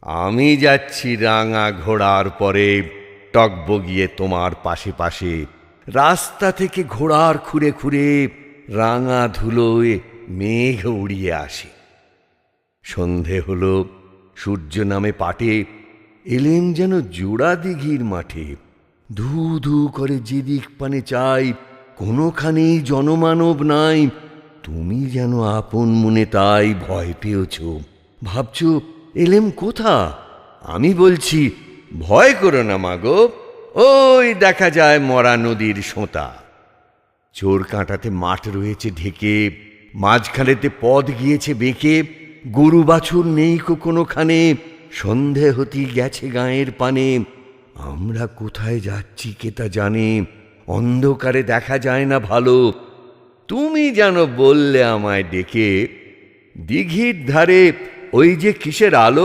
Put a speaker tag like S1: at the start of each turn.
S1: আমি যাচ্ছি রাঙা ঘোড়ার পরে টগবগিয়ে তোমার পাশে পাশে। রাস্তা থেকে ঘোড়ার খুঁড়ে খুঁড়ে রাঙা ধুলোয় মেঘ উড়িয়ে আসে। সন্ধে হলো, সূর্য নামে পাটে। এলেম যেন জোড়া দিঘির মাঠে। ধু ধু করে যেদিক পানে চাই, কোনোখানেই জনমানব নাই। তুমি যেন আপন মনে তাই ভয় পেয়েছ, ভাবছ এলেম কোথা। আমি বলছি, ভয় করো না মাগো, ওই দেখা যায় মরা নদীর সোঁতা। চোর কাঁটাতে মাঠ রয়েছে ঢেকে, মাঝখানেতে পথ গিয়েছে বেঁকে। গরু বাছুর নেই কোনোখানে, সন্ধে হতে গেছে গাঁয়ের পানে। আমরা কোথায় যাচ্ছি কে তা জানে, অন্ধকারে দেখা যায় না ভালো। তুমি যেন বললে আমায় ডেকে, দিঘির ধারে ওই যে কিসের আলো।